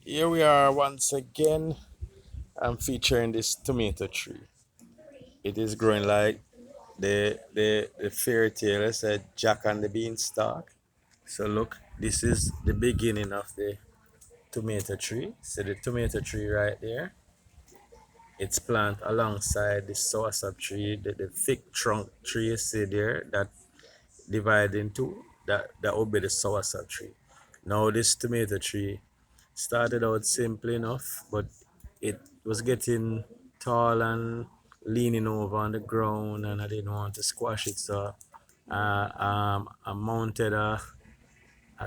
Here we are once again. I'm featuring this tomato tree. It is growing like the fairy tale said Jack and the Beanstalk. So look, this is the beginning of the tomato tree. So the tomato tree right there. It's planted alongside the soursop tree, the thick trunk tree you see there that divide into that will be the soursop tree. Now this tomato tree started out simple enough, but it was getting tall and leaning over on the ground, and I didn't want to squash it, so I mounted a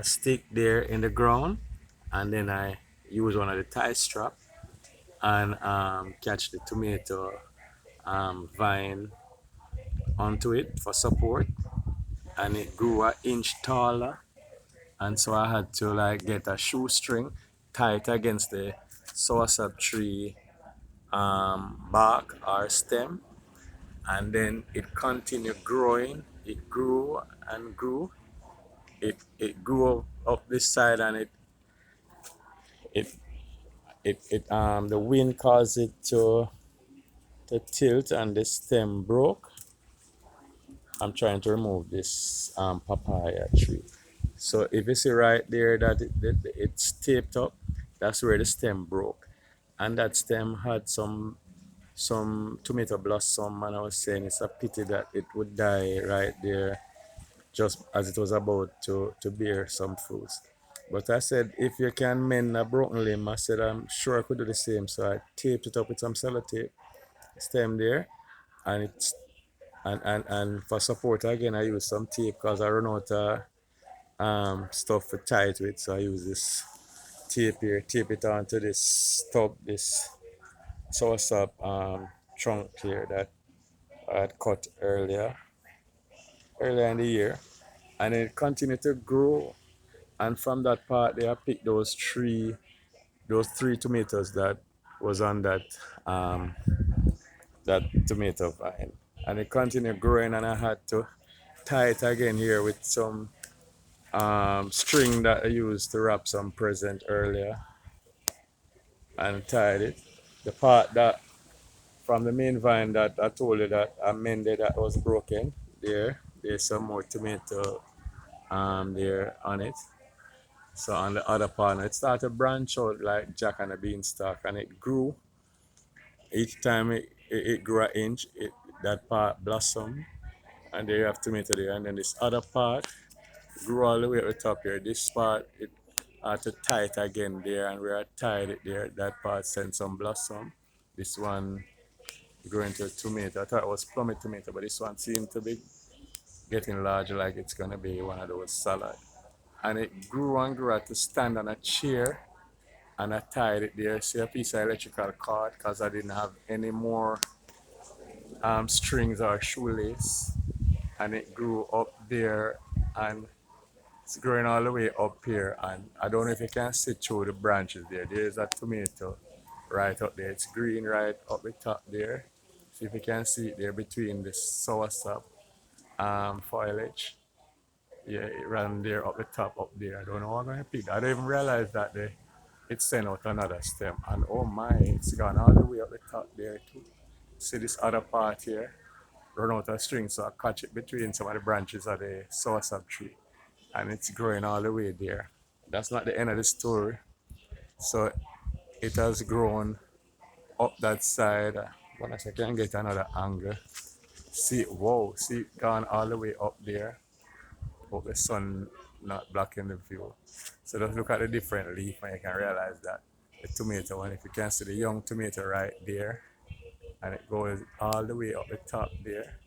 stick there in the ground, and then I used one of the tie strap and catch the tomato vine onto it for support, and it grew an inch taller, and so I had to like get a shoestring, tie it against the soursop tree bark or stem, and then it continued growing. It grew and grew. It grew up this side, and it the wind caused it to tilt, and the stem broke. I'm trying to remove this papaya tree. So if you see right there that it's taped up, that's where the stem broke, and that stem had some tomato blossom, and I was saying it's a pity that it would die right there just as it was about to bear some fruits. But I said, if you can mend a broken limb, I said, I'm sure I could do the same. So I taped it up with some sellotape, stem there, and it's and for support again, I used some tape because I run out of stuff to tie it with. So I use this tape here, tape it onto this stub, this soursop trunk here that I had cut earlier in the year, and it continued to grow. And from that part, they have picked those three tomatoes that was on um, that tomato vine, and it continued growing. And I had to tie it again here with some string that I used to wrap some present earlier, and tied it. The part that from the main vine that I told you that I mended that was broken, there's some more tomato there on it. So on the other part, it started to branch out like Jack and the Beanstalk, and it grew. Each time it grew an inch, that part blossomed, and there you have tomato there. And then this other part grew all the way at the top here. This part, it had to tie it again there, and where I tied it there, that part sent some blossom. This one grew into a tomato. I thought it was plummy tomato, but this one seemed to be getting larger, like it's gonna be one of those salad. And it grew and grew. I had to stand on a chair, and I tied it there. See a piece of electrical cord because I didn't have any more strings or shoelace, and it grew up there, and it's growing all the way up here. And I don't know if you can see through the branches there. There's a tomato right up there. It's green right up the top there. See if you can see it there between the soursop foliage. Yeah, it ran there up the top up there. I don't know how I'm gonna pick. I don't even realize that it sent out another stem. And oh my, it's gone all the way up the top there too. See this other part here? Run out of string, so I catch it between some of the branches of the soursop tree. And it's growing all the way there. That's not the end of the story. So it has grown up that side. When I can get another angle. See, whoa, see it gone all the way up there. Hope the sun not blocking the view. So just look at the different leaf, and you can realize that the tomato one, if you can see the young tomato right there, and it goes all the way up the top there,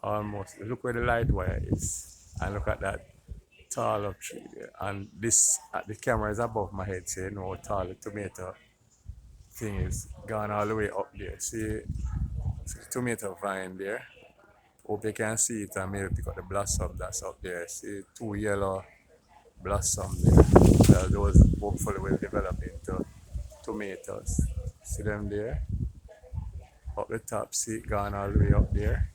almost. Look where the light wire is, and look at that tall up tree there. And this the camera is above my head, so you know how tall the tomato thing is. Gone all the way up there. See the tomato vine there. Hope you can see it, and maybe pick up the blossom that's up there. See two yellow blossom there. Those hopefully will develop into tomatoes. See them there? Up the top, see it gone all the way up there.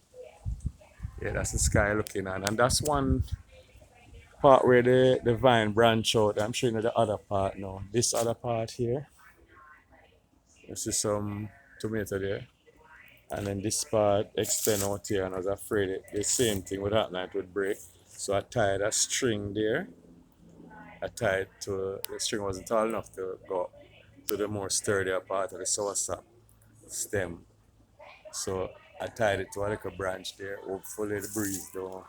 Yeah, that's the sky looking on. And that's one part where the vine branch out. I'm showing you the other part now. This other part here, you see some tomato there. And then this part extend out here, and I was afraid the same thing would happen, it would break. So I tied a string there. I tied to the string wasn't tall enough to go to the more sturdier part of the soursop stem. So I tied it to a little branch there. Hopefully the breeze don't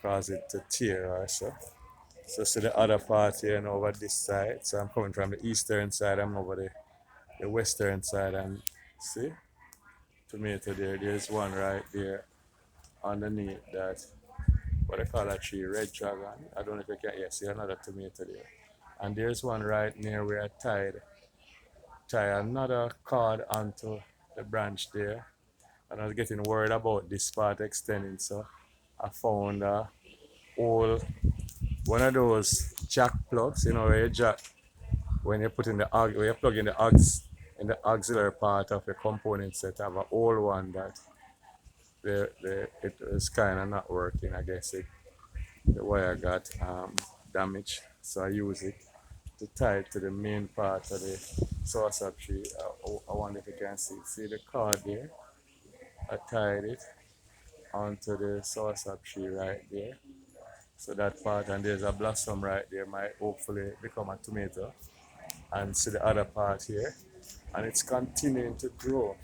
cause it to tear or so. So see the other part here and over this side. So I'm coming from the eastern side, I'm over the western side, and see tomato there. There's one right there underneath that, what I call a tree, red dragon. I don't know if you can, yeah, see another tomato there. And there's one right near where I tie another cord onto the branch there. And I was getting worried about this part extending, so I found a old one of those jack plugs, where you jack when you put in the when you plug in the auxiliary part of your component set. I have an old one that it was kind of not working. I guess the wire got damaged, so I use it to tie it to the main part of the saucer tree. I wonder if you can see the cord there. I tied it onto the saucer tree right there. So that part, and there's a blossom right there, might hopefully become a tomato. And see the other part here, and it's continuing to grow.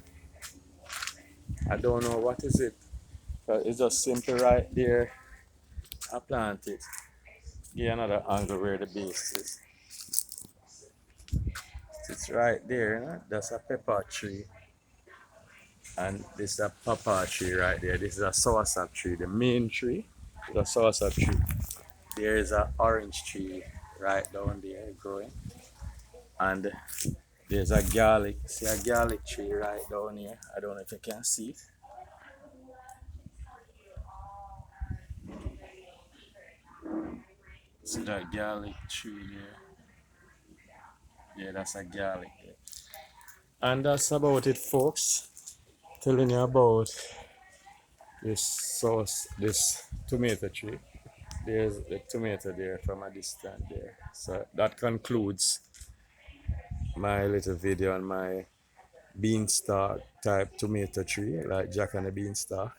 I don't know what is it, but it's just simply right there. I plant it. Give another angle where the base is. It's right there, That's a pepper tree. And this is a papa tree right there. This is a soursop tree. The main tree is a soursop tree. There is an orange tree right down there growing. And there's a garlic. See a garlic tree right down here. I don't know if you can see it. See that garlic tree there. Yeah, that's a garlic there. And that's about it, folks. Telling you about this tomato tree. There's the tomato there from a distance there. So that concludes my little video on my beanstalk type tomato tree, like Jack and the beanstalk.